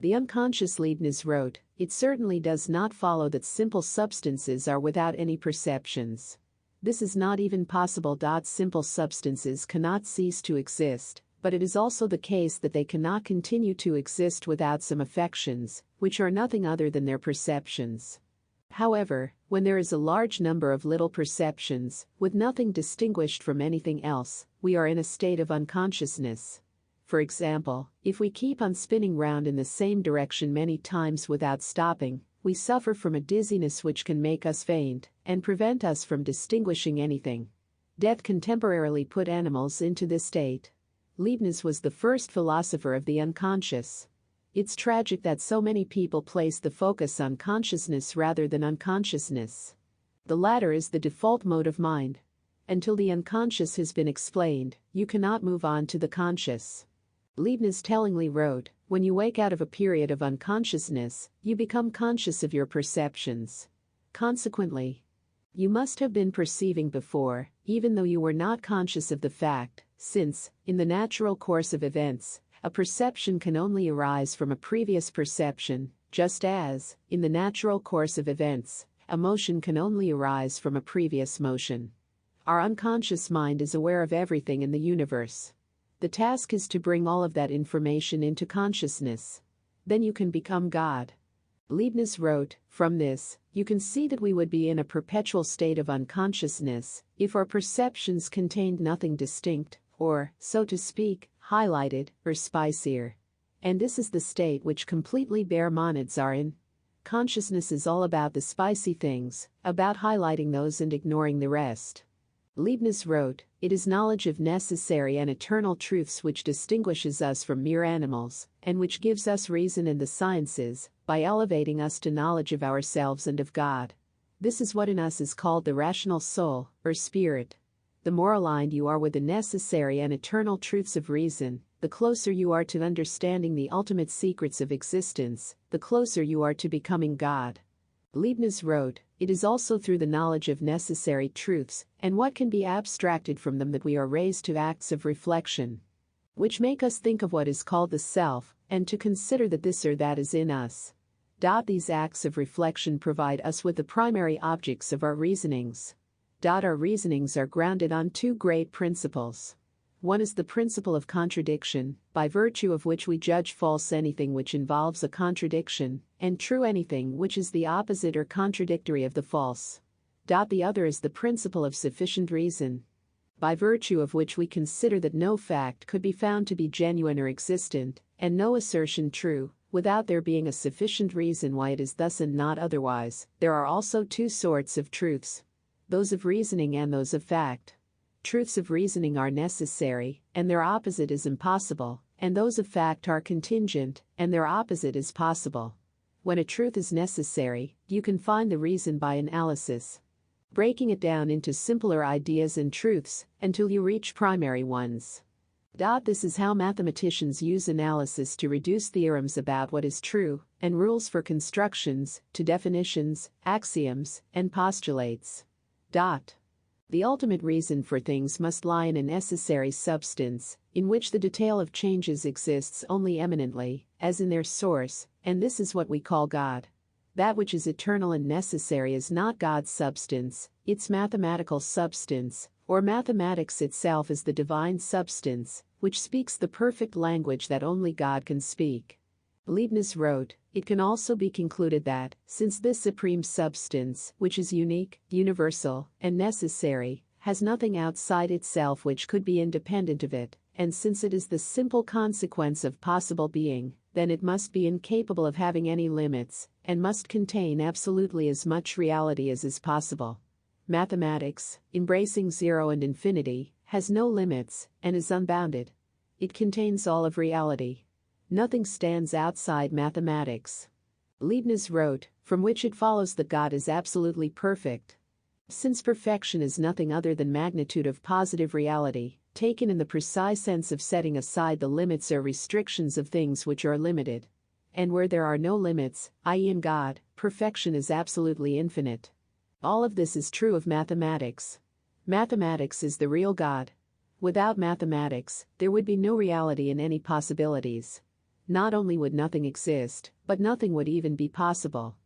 The unconscious Leibniz wrote, "It certainly does not follow that simple substances are without any perceptions. This is not even possible. Simple substances cannot cease to exist, but it is also the case that they cannot continue to exist without some affections, which are nothing other than their perceptions. However, when there is a large number of little perceptions, with nothing distinguished from anything else, we are in a state of unconsciousness. For example, if we keep on spinning round in the same direction many times without stopping, we suffer from a dizziness which can make us faint and prevent us from distinguishing anything. Death can temporarily put animals into this state." Leibniz was the first philosopher of the unconscious. It's tragic that so many people place the focus on consciousness rather than unconsciousness. The latter is the default mode of mind. Until the unconscious has been explained, you cannot move on to the conscious. Leibniz tellingly wrote, "When you wake out of a period of unconsciousness, you become conscious of your perceptions. Consequently, you must have been perceiving before, even though you were not conscious of the fact, since, in the natural course of events, a perception can only arise from a previous perception, just as, in the natural course of events, a motion can only arise from a previous motion. Our unconscious mind is aware of everything in the universe. The task is to bring all of that information into consciousness. Then you can become God." Leibniz wrote, "From this, you can see that we would be in a perpetual state of unconsciousness if our perceptions contained nothing distinct, or, so to speak, highlighted, or spicier. And this is the state which completely bare monads are in. Consciousness is all about the spicy things, about highlighting those and ignoring the rest." Leibniz wrote, "It is knowledge of necessary and eternal truths which distinguishes us from mere animals, and which gives us reason in the sciences, by elevating us to knowledge of ourselves and of God. This is what in us is called the rational soul, or spirit. The more aligned you are with the necessary and eternal truths of reason, the closer you are to understanding the ultimate secrets of existence, the closer you are to becoming God." Leibniz wrote, "It is also through the knowledge of necessary truths, and what can be abstracted from them, that we are raised to acts of reflection, which make us think of what is called the self, and to consider that this or that is in us. These acts of reflection provide us with the primary objects of our reasonings. Our reasonings are grounded on two great principles. One is the principle of contradiction, by virtue of which we judge false anything which involves a contradiction, and true anything which is the opposite or contradictory of the false. The other is the principle of sufficient reason, by virtue of which we consider that no fact could be found to be genuine or existent, and no assertion true, without there being a sufficient reason why it is thus and not otherwise. There are also two sorts of truths, those of reasoning and those of fact. Truths of reasoning are necessary, and their opposite is impossible, and those of fact are contingent, and their opposite is possible. When a truth is necessary, you can find the reason by analysis, breaking it down into simpler ideas and truths, until you reach primary ones. This is how mathematicians use analysis to reduce theorems about what is true, and rules for constructions, to definitions, axioms, and postulates. The ultimate reason for things must lie in a necessary substance, in which the detail of changes exists only eminently, as in their source, and this is what we call God. That which is eternal and necessary is not God's substance, its mathematical substance, or mathematics itself is the divine substance, which speaks the perfect language that only God can speak. Leibniz wrote, "It can also be concluded that, since this supreme substance, which is unique, universal, and necessary, has nothing outside itself which could be independent of it, and since it is the simple consequence of possible being, then it must be incapable of having any limits, and must contain absolutely as much reality as is possible. Mathematics, embracing zero and infinity, has no limits, and is unbounded. It contains all of reality. Nothing stands outside mathematics." Leibniz wrote, "From which it follows that God is absolutely perfect. Since perfection is nothing other than magnitude of positive reality, taken in the precise sense of setting aside the limits or restrictions of things which are limited. And where there are no limits, i.e. in God, perfection is absolutely infinite. All of this is true of mathematics. Mathematics is the real God. Without mathematics, there would be no reality in any possibilities. not only would nothing exist, but nothing would even be possible.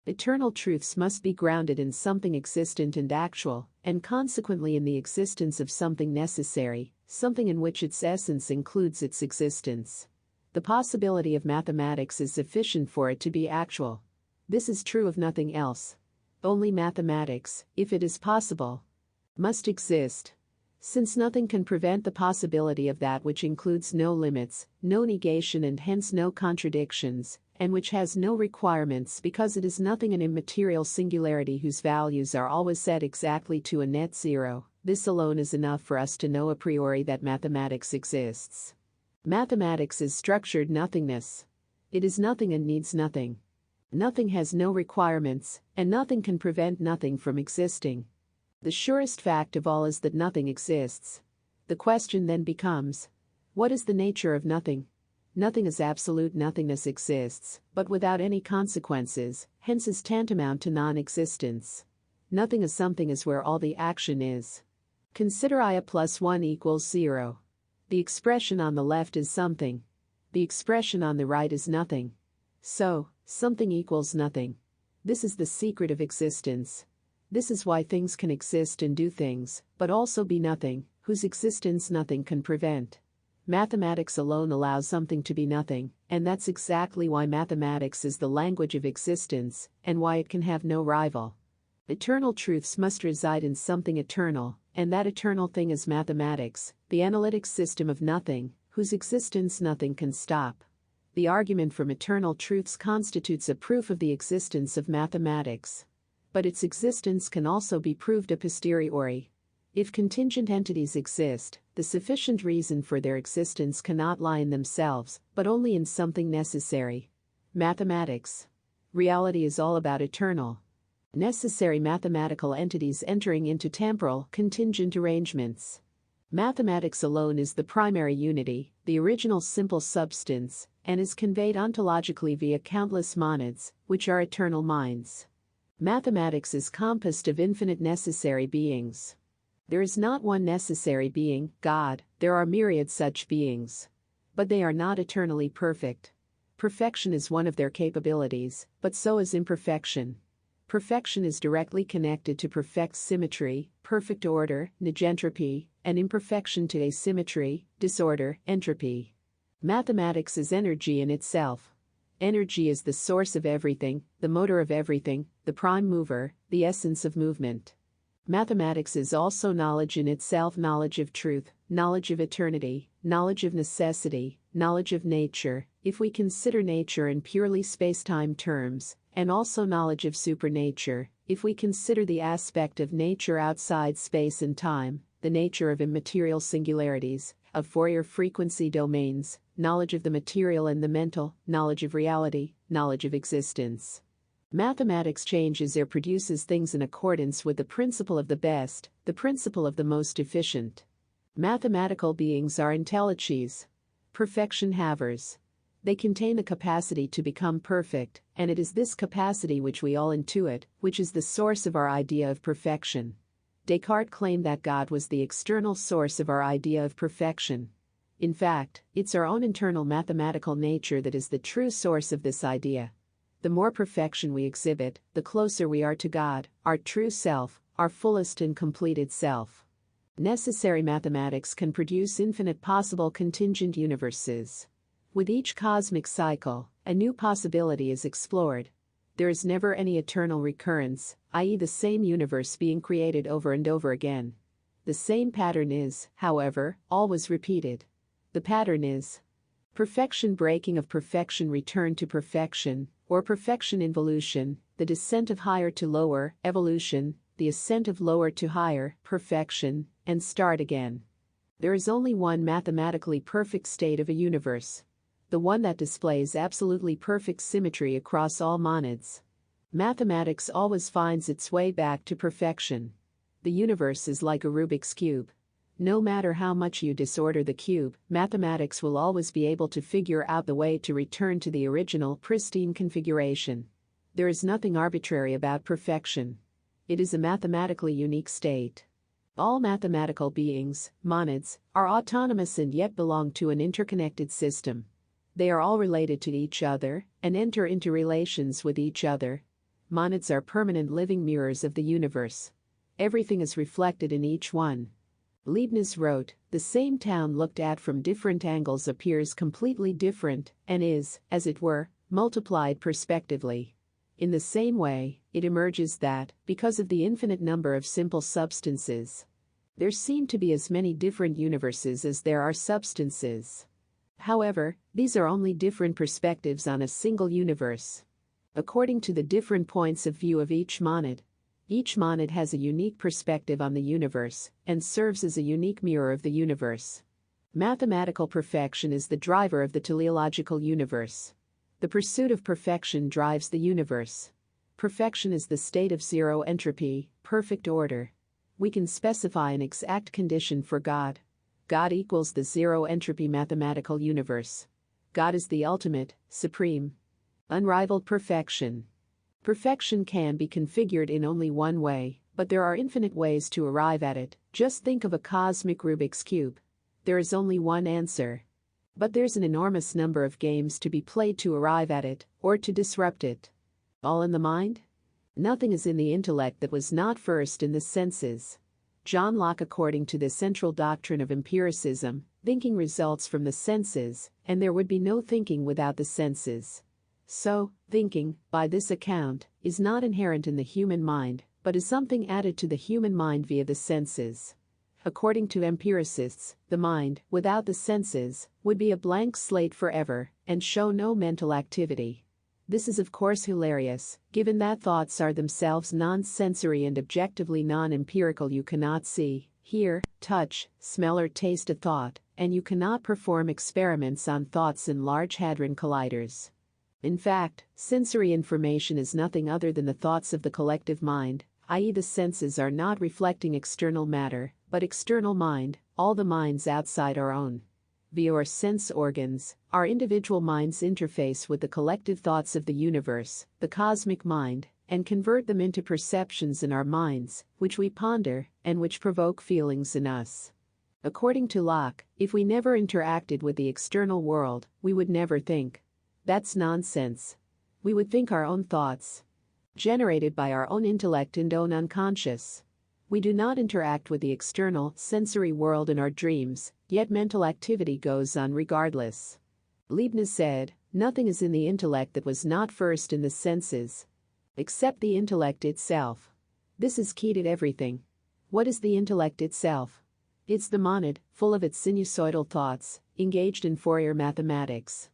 Eternal truths must be grounded in something existent and actual, and consequently in the existence of something necessary, something in which its essence includes its existence. The possibility of mathematics is sufficient for it to be actual. This is true of nothing else. Only mathematics, if it is possible, must exist. Since nothing can prevent the possibility of that which includes no limits, no negation and hence no contradictions, and which has no requirements because it is nothing an immaterial singularity whose values are always set exactly to a net zero, this alone is enough for us to know a priori that mathematics exists. Mathematics is structured nothingness. It is nothing and needs nothing. Nothing has no requirements, and nothing can prevent nothing from existing. The surest fact of all is that nothing exists. The question then becomes, what is the nature of nothing? Nothing as absolute nothingness exists, but without any consequences, hence is tantamount to non-existence. Nothing as something is where all the action is. Consider I plus 1 equals 0. The expression on the left is something. The expression on the right is nothing. So, something equals nothing. This is the secret of existence. This is why things can exist and do things, but also be nothing, whose existence nothing can prevent. Mathematics alone allows something to be nothing, and that's exactly why mathematics is the language of existence, and why it can have no rival. Eternal truths must reside in something eternal, and that eternal thing is mathematics, the analytic system of nothing, whose existence nothing can stop. The argument from eternal truths constitutes a proof of the existence of mathematics. But its existence can also be proved a posteriori. If contingent entities exist, the sufficient reason for their existence cannot lie in themselves, but only in something necessary. Mathematics. Reality is all about eternal, necessary mathematical entities entering into temporal, contingent arrangements. Mathematics alone is the primary unity, the original simple substance, and is conveyed ontologically via countless monads, which are eternal minds. Mathematics is composed of infinite necessary beings. There is not one necessary being, God, there are myriad such beings. But they are not eternally perfect. Perfection is one of their capabilities, but so is imperfection. Perfection is directly connected to perfect symmetry, perfect order, negentropy, and imperfection to asymmetry, disorder, entropy. Mathematics is energy in itself. Energy is the source of everything, the motor of everything, the prime mover, the essence of movement. Mathematics is also knowledge in itself, knowledge of truth, knowledge of eternity, knowledge of necessity, knowledge of nature, if we consider nature in purely space-time terms, and also knowledge of supernature, if we consider the aspect of nature outside space and time, the nature of immaterial singularities, of Fourier frequency domains, knowledge of the material and the mental, knowledge of reality, knowledge of existence. Mathematics changes or produces things in accordance with the principle of the best, the principle of the most efficient. Mathematical beings are intellicies, perfection havers. They contain the capacity to become perfect, and it is this capacity which we all intuit, which is the source of our idea of perfection. Descartes claimed that God was the external source of our idea of perfection. In fact, it's our own internal mathematical nature that is the true source of this idea. The more perfection we exhibit, the closer we are to God, our true self, our fullest and completed self. Necessary mathematics can produce infinite possible contingent universes. With each cosmic cycle, a new possibility is explored. There is never any eternal recurrence, i.e., the same universe being created over and over again. The same pattern is, however, always repeated. The pattern is perfection breaking of perfection return to perfection, or perfection involution, the descent of higher to lower, evolution, the ascent of lower to higher, perfection, and start again. There is only one mathematically perfect state of a universe. The one that displays absolutely perfect symmetry across all monads. Mathematics always finds its way back to perfection. The universe is like a Rubik's Cube. No matter how much you disorder the cube, mathematics will always be able to figure out the way to return to the original pristine configuration. There is nothing arbitrary about perfection. It is a mathematically unique state. All mathematical beings, monads, are autonomous and yet belong to an interconnected system. They are all related to each other and enter into relations with each other. Monads are permanent living mirrors of the universe. Everything is reflected in each one. Leibniz wrote, "The same town looked at from different angles appears completely different and is, as it were, multiplied prospectively." In the same way, it emerges that, because of the infinite number of simple substances, there seem to be as many different universes as there are substances. However, these are only different perspectives on a single universe. According to the different points of view of each monad has a unique perspective on the universe and serves as a unique mirror of the universe. Mathematical perfection is the driver of the teleological universe. The pursuit of perfection drives the universe. Perfection is the state of zero entropy, perfect order. We can specify an exact condition for God. God equals the zero entropy mathematical universe. God is the ultimate, supreme, unrivaled perfection. Perfection can be configured in only one way, but there are infinite ways to arrive at it. Just think of a cosmic Rubik's Cube. There is only one answer. But there's an enormous number of games to be played to arrive at it, or to disrupt it. All in the mind? Nothing is in the intellect that was not first in the senses. John Locke, according to the central doctrine of empiricism, thinking results from the senses, and there would be no thinking without the senses. So, thinking, by this account, is not inherent in the human mind, but is something added to the human mind via the senses. According to empiricists, the mind, without the senses, would be a blank slate forever and show no mental activity. This is of course hilarious, given that thoughts are themselves non-sensory and objectively non-empirical. You cannot see, hear, touch, smell or taste a thought, and you cannot perform experiments on thoughts in Large Hadron Colliders. In fact, sensory information is nothing other than the thoughts of the collective mind, i.e. the senses are not reflecting external matter, but external mind, all the minds outside our own. Via our sense organs, our individual minds interface with the collective thoughts of the universe, the cosmic mind, and convert them into perceptions in our minds, which we ponder, and which provoke feelings in us. According to Locke, if we never interacted with the external world, we would never think. That's nonsense. We would think our own thoughts, generated by our own intellect and own unconscious. We do not interact with the external, sensory world in our dreams, yet mental activity goes on regardless. Leibniz said, "Nothing is in the intellect that was not first in the senses, except the intellect itself." This is key to everything. What is the intellect itself? It's the monad, full of its sinusoidal thoughts, engaged in Fourier mathematics.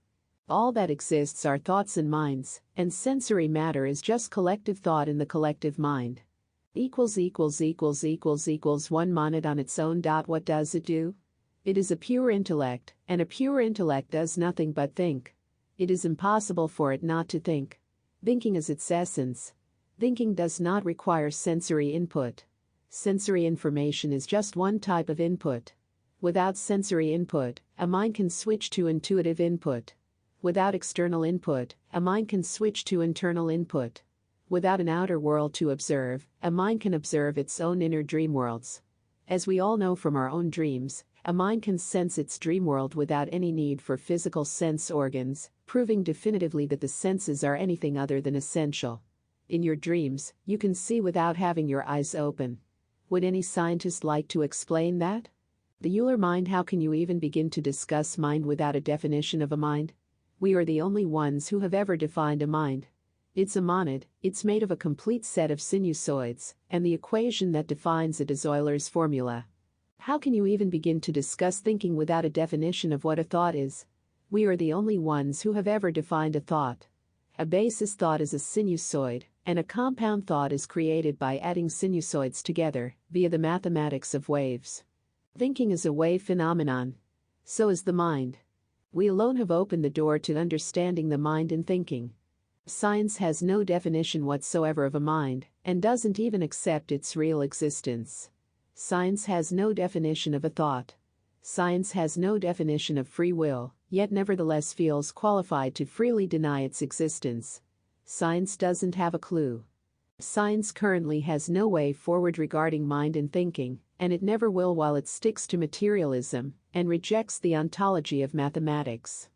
All that exists are thoughts and minds, and sensory matter is just collective thought in the collective mind. One monad on its own. What does it do? It is a pure intellect, and a pure intellect does nothing but think. It is impossible for it not to think. Thinking is its essence. Thinking does not require sensory input. Sensory information is just one type of input. Without sensory input, a mind can switch to intuitive input. Without external input, a mind can switch to internal input. Without an outer world to observe, a mind can observe its own inner dream worlds. As we all know from our own dreams, a mind can sense its dream world without any need for physical sense organs, proving definitively that the senses are anything other than essential. In your dreams, you can see without having your eyes open. Would any scientist like to explain that? The Euler mind. How can you even begin to discuss mind without a definition of a mind? We are the only ones who have ever defined a mind. It's a monad, it's made of a complete set of sinusoids, and the equation that defines it is Euler's formula. How can you even begin to discuss thinking without a definition of what a thought is? We are the only ones who have ever defined a thought. A basis thought is a sinusoid, and a compound thought is created by adding sinusoids together, via the mathematics of waves. Thinking is a wave phenomenon. So is the mind. We alone have opened the door to understanding the mind and thinking. Science has no definition whatsoever of a mind, and doesn't even accept its real existence. Science has no definition of a thought. Science has no definition of free will, yet nevertheless feels qualified to freely deny its existence. Science doesn't have a clue. Science currently has no way forward regarding mind and thinking, and it never will while it sticks to materialism and rejects the ontology of mathematics.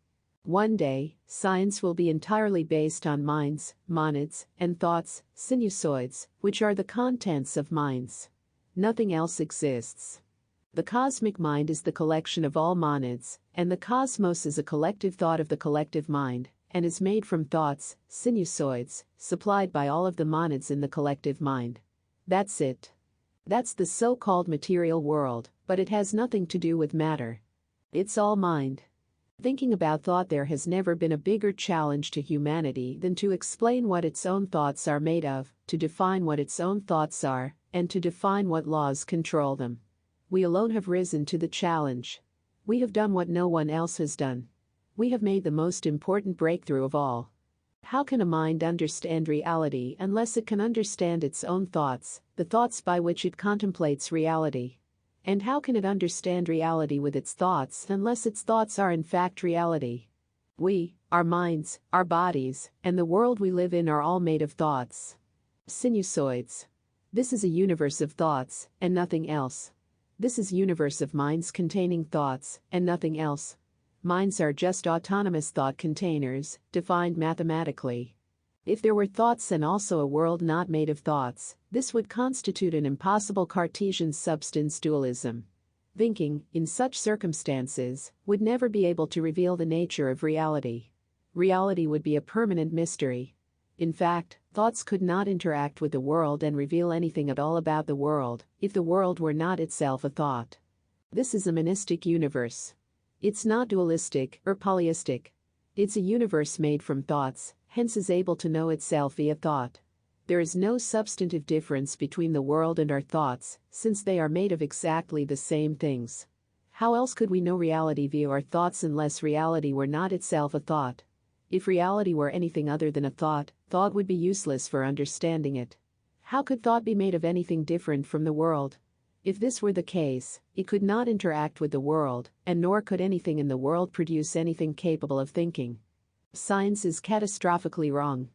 One day, science will be entirely based on minds, monads, and thoughts, sinusoids, which are the contents of minds. Nothing else exists. The cosmic mind is the collection of all monads, and the cosmos is a collective thought of the collective mind, and is made from thoughts, sinusoids, supplied by all of the monads in the collective mind. That's it. That's the so-called material world, but it has nothing to do with matter. It's all mind. Thinking about thought, there has never been a bigger challenge to humanity than to explain what its own thoughts are made of, to define what its own thoughts are, and to define what laws control them. We alone have risen to the challenge. We have done what no one else has done. We have made the most important breakthrough of all. How can a mind understand reality unless it can understand its own thoughts, the thoughts by which it contemplates reality? And how can it understand reality with its thoughts unless its thoughts are in fact reality? We, our minds, our bodies, and the world we live in are all made of thoughts. Sinusoids. This is a universe of thoughts, and nothing else. This is a universe of minds containing thoughts, and nothing else. Minds are just autonomous thought containers, defined mathematically. If there were thoughts and also a world not made of thoughts, this would constitute an impossible Cartesian substance dualism. Thinking, in such circumstances, would never be able to reveal the nature of reality. Reality would be a permanent mystery. In fact, thoughts could not interact with the world and reveal anything at all about the world, if the world were not itself a thought. This is a monistic universe. It's not dualistic or polyistic. It's a universe made from thoughts, hence is able to know itself via thought. There is no substantive difference between the world and our thoughts, since they are made of exactly the same things. How else could we know reality via our thoughts unless reality were not itself a thought? If reality were anything other than a thought, thought would be useless for understanding it. How could thought be made of anything different from the world? If this were the case, it could not interact with the world, and nor could anything in the world produce anything capable of thinking. Science is catastrophically wrong.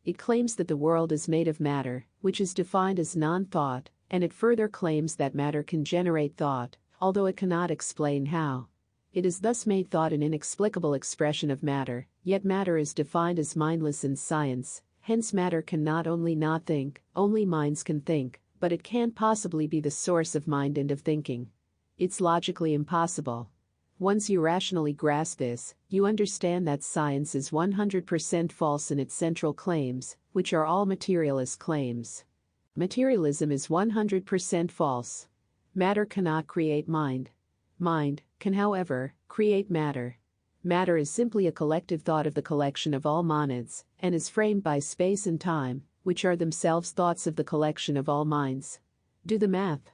It claims that the world is made of matter, which is defined as non-thought, and it further claims that matter can generate thought, although it cannot explain how. It is thus made thought an inexplicable expression of matter, yet matter is defined as mindless in science, hence matter can not only not think, only minds can think, but it can't possibly be the source of mind and of thinking. It's logically impossible. Once you rationally grasp this, you understand that science is 100% false in its central claims, which are all materialist claims. Materialism is 100% false. Matter cannot create mind. Mind can, however, create matter. Matter is simply a collective thought of the collection of all monads, and is framed by space and time, which are themselves thoughts of the collection of all minds. Do the math.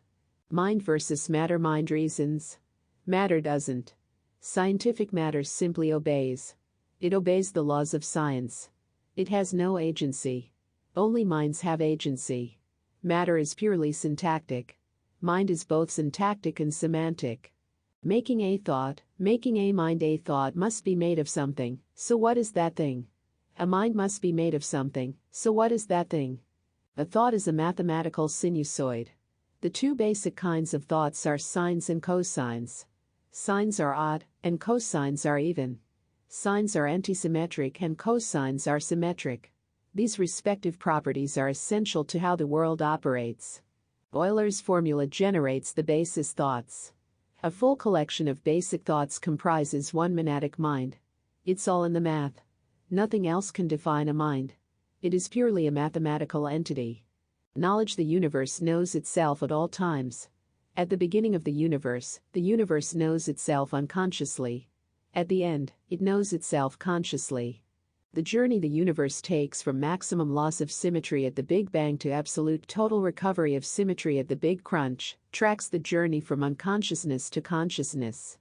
Mind versus matter. Mind reasons. Matter doesn't. Scientific matter simply obeys. It obeys the laws of science. It has no agency. Only minds have agency. Matter is purely syntactic. Mind is both syntactic and semantic. Making a thought, making a mind. A thought must be made of something, so what is that thing? A mind must be made of something, so what is that thing? A thought is a mathematical sinusoid. The two basic kinds of thoughts are sines and cosines. Sines are odd, and cosines are even. Sines are antisymmetric and cosines are symmetric. These respective properties are essential to how the world operates. Euler's formula generates the basis thoughts. A full collection of basic thoughts comprises one monadic mind. It's all in the math. Nothing else can define a mind. It is purely a mathematical entity. Knowledge. The universe knows itself at all times. At the beginning of the universe knows itself unconsciously. At the end, it knows itself consciously. The journey the universe takes from maximum loss of symmetry at the Big Bang to absolute total recovery of symmetry at the Big Crunch tracks the journey from unconsciousness to consciousness.